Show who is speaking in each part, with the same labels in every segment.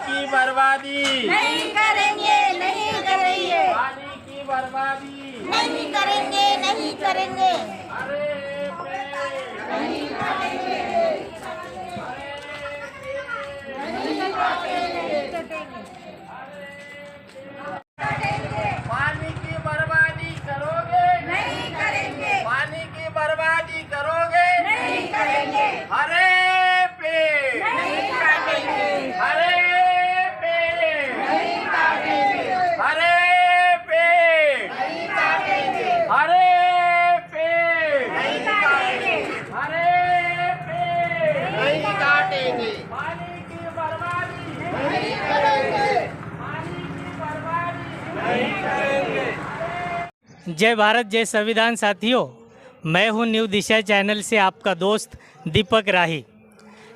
Speaker 1: की बर्बादी
Speaker 2: नहीं करेंगे, नहीं करेंगे,
Speaker 1: पानी की बर्बादी
Speaker 2: नहीं करेंगे, नहीं करेंगे,
Speaker 1: अरे पेड़
Speaker 2: नहीं काटेंगे, नहीं काटेंगे,
Speaker 1: पानी की बर्बादी करोगे
Speaker 2: नहीं करेंगे,
Speaker 1: पानी की बर्बादी करोगे
Speaker 2: नहीं करेंगे,
Speaker 1: हरे पेड़
Speaker 2: नहीं काटेंगे,
Speaker 1: हरे पेड़
Speaker 2: नहीं काटेंगे,
Speaker 1: हरे पेड़
Speaker 2: नहीं काटेंगे,
Speaker 1: हरे पेड़
Speaker 2: नहीं काटेंगे,
Speaker 1: हरे पेड़
Speaker 2: नहीं काटेंगे,
Speaker 1: पानी की बर्बादी
Speaker 2: नहीं करेंगे,
Speaker 1: पानी की बर्बादी नहीं करेंगे।
Speaker 3: जय भारत, जय संविधान। साथियों, मैं हूं न्यू दिशा चैनल से आपका दोस्त दीपक राही।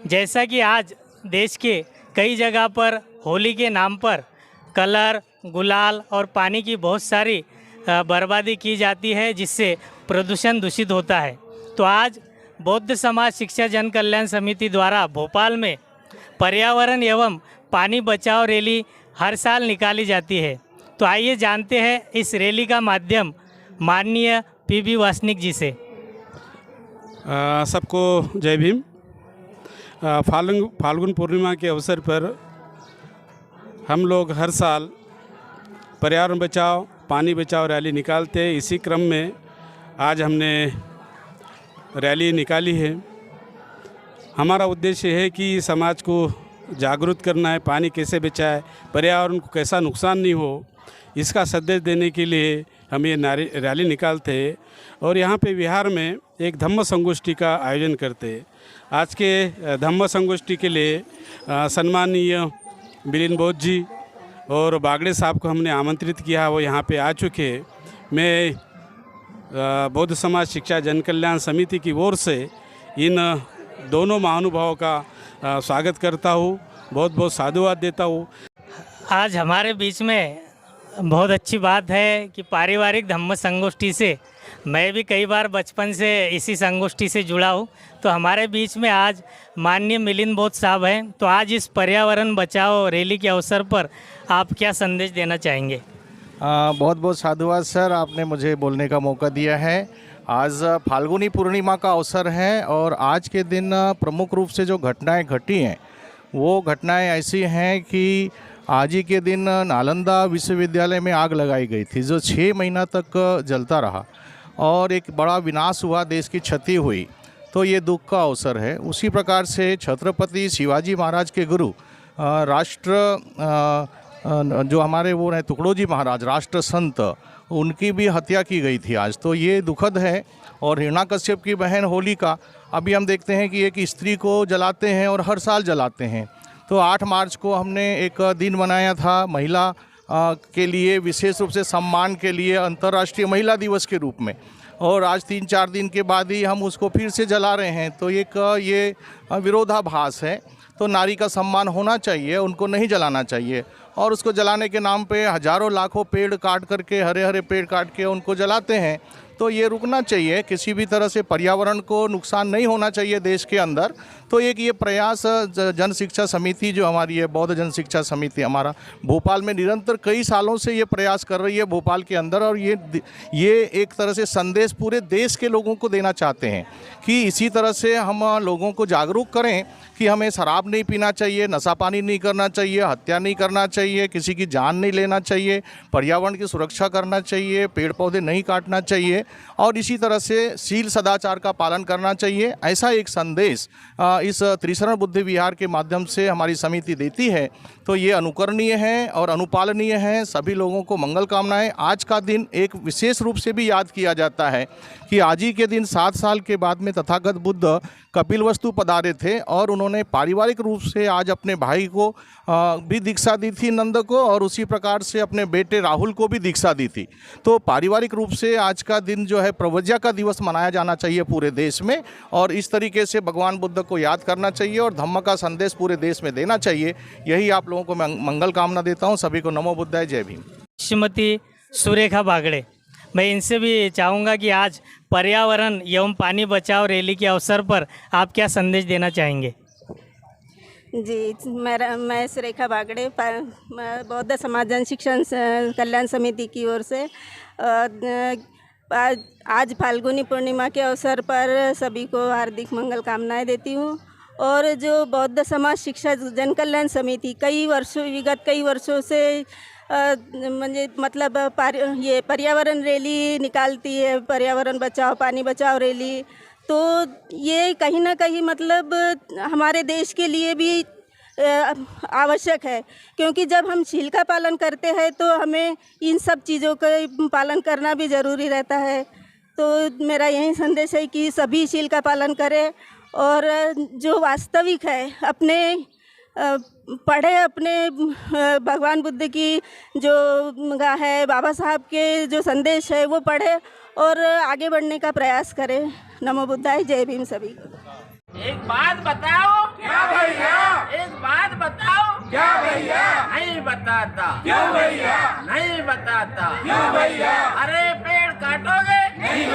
Speaker 3: जैसा कि आज देश के कई जगह पर होली के नाम पर कलर, गुलाल और पानी की बहुत सारी बर्बादी की जाती है, जिससे प्रदूषण दूषित होता है। तो आज बौद्ध समाज शिक्षा जन कल्याण समिति द्वारा भोपाल में पर्यावरण एवं पानी बचाओ रैली हर साल निकाली जाती है। तो आइए जानते हैं इस रैली का माध्यम माननीय पीबी वासनिक जी से।
Speaker 4: सबको जय भीम। फाल्गुन पूर्णिमा के अवसर पर हम लोग हर साल पर्यावरण बचाओ पानी बचाओ रैली निकालते हैं। इसी क्रम में आज हमने रैली निकाली है। हमारा उद्देश्य है कि समाज को जागरूक करना है, पानी कैसे बचाए, पर्यावरण को कैसा नुकसान नहीं हो, इसका संदेश देने के लिए हम ये रैली निकालते हैं। और यहाँ पे बिहार में एक धम्म संगोष्ठी का आयोजन करते हैं। आज के धम्म संगोष्ठी के लिए सम्माननीय मिलिंद बौद्ध जी और बागड़े साहब को हमने आमंत्रित किया, वो यहाँ पे आ चुके। मैं बौद्ध समाज शिक्षा जन कल्याण समिति की ओर से इन दोनों महानुभावों का स्वागत करता हूँ, बहुत बहुत साधुवाद देता हूँ।
Speaker 3: आज हमारे बीच में बहुत अच्छी बात है कि पारिवारिक धम्म संगोष्ठी से मैं भी कई बार बचपन से इसी संगोष्ठी से जुड़ा हूँ। तो हमारे बीच में आज माननीय मिलिंद बौद्ध साहब हैं। तो आज इस पर्यावरण बचाओ रैली के अवसर पर आप क्या संदेश देना चाहेंगे?
Speaker 5: बहुत बहुत साधुवाद सर, आपने मुझे बोलने का मौका दिया है। आज फाल्गुनी पूर्णिमा का अवसर है और आज के दिन प्रमुख रूप से जो घटनाएं घटी हैं वो घटनाएं ऐसी हैं कि आज ही के दिन नालंदा विश्वविद्यालय में आग लगाई गई थी, जो 6 महीना तक जलता रहा और एक बड़ा विनाश हुआ, देश की क्षति हुई। तो ये दुख का अवसर है। उसी प्रकार से छत्रपति शिवाजी महाराज के गुरु जो हमारे वो हैं तुकडोजी महाराज, राष्ट्र संत, उनकी भी हत्या की गई थी आज। तो ये दुखद है। और हिरण्याकश्यप की बहन होलिका, अभी हम देखते हैं कि एक स्त्री को जलाते हैं और हर साल जलाते हैं। तो 8 मार्च को हमने एक दिन मनाया था महिला के लिए, विशेष रूप से सम्मान के लिए, अंतर्राष्ट्रीय महिला दिवस के रूप में। और आज 3-4 दिन के बाद ही हम उसको फिर से जला रहे हैं। तो एक ये विरोधाभास है। तो नारी का सम्मान होना चाहिए, उनको नहीं जलाना चाहिए। और उसको जलाने के नाम पे हजारों लाखों पेड़ काट करके, हरे हरे पेड़ काट के उनको जलाते हैं। तो ये रुकना चाहिए। किसी भी तरह से पर्यावरण को नुकसान नहीं होना चाहिए देश के अंदर। तो एक ये प्रयास जन शिक्षा समिति जो हमारी है, बौद्ध जन शिक्षा समिति हमारा भोपाल में निरंतर कई सालों से ये प्रयास कर रही है भोपाल के अंदर। और ये एक तरह से संदेश पूरे देश के लोगों को देना चाहते हैं कि इसी तरह से हम लोगों को जागरूक करें कि हमें शराब नहीं पीना चाहिए, नशा पानी नहीं करना चाहिए, हत्या नहीं करना चाहिए, किसी की जान नहीं लेना चाहिए, पर्यावरण की सुरक्षा करना चाहिए, पेड़ पौधे नहीं काटना चाहिए और इसी तरह से शील सदाचार का पालन करना चाहिए। ऐसा एक संदेश इस त्रिशरण बुद्ध विहार के माध्यम से हमारी समिति देती है। तो ये अनुकरणीय है और अनुपालनीय है। सभी लोगों को मंगल कामनाएं। आज का दिन एक विशेष रूप से भी याद किया जाता है कि आज ही के दिन 7 साल के बाद में तथागत बुद्ध कपिलवस्तु पधारे थे और उन्होंने पारिवारिक रूप से आज अपने भाई को भी दीक्षा दी थी, नंद को, और उसी प्रकार से अपने बेटे राहुल को भी दीक्षा दी थी। तो पारिवारिक रूप से आज का दिन जो है प्रव्रज्या का दिवस मनाया जाना चाहिए पूरे देश में। और इस तरीके से भगवान बुद्ध को याद करना चाहिए और धम्म का संदेश पूरे देश में देना चाहिए। यही आप लोगों को मैं मंगल कामना देता हूँ। सभी को नमो बुद्धाय, जय भीम।
Speaker 3: श्रीमती सुरेखा बागड़े, मैं इनसे भी चाहूँगा कि आज पर्यावरण एवं पानी बचाओ रैली के अवसर पर आप क्या संदेश देना चाहेंगे?
Speaker 6: जी, मैं सुरेखा बागड़े बौद्ध समाज जन शिक्षण कल्याण समिति की ओर से आज फाल्गुनी पूर्णिमा के अवसर पर सभी को हार्दिक मंगल कामनाएं देती हूँ। और जो बौद्ध समाज शिक्षा जन कल्याण समिति विगत कई वर्षों से मतलब ये पर्यावरण रैली निकालती है, पर्यावरण बचाओ पानी बचाओ रैली, तो ये कहीं ना कहीं मतलब हमारे देश के लिए भी आवश्यक है, क्योंकि जब हम शील का पालन करते हैं तो हमें इन सब चीज़ों का पालन करना भी ज़रूरी रहता है। तो मेरा यही संदेश है कि सभी शील का पालन करें और जो वास्तविक है अपने पढ़े, अपने भगवान बुद्ध की जो है, बाबा साहब के जो संदेश है वो पढ़े और आगे बढ़ने का प्रयास करें। नमो बुद्धाय, जय भीम सभी को।
Speaker 2: एक बात बताओ क्या भैया, एक बात बताओ क्या भैया, नहीं बताता क्यों भैया, नहीं बताता क्यों भैया, अरे पेड़ काटोगे नहीं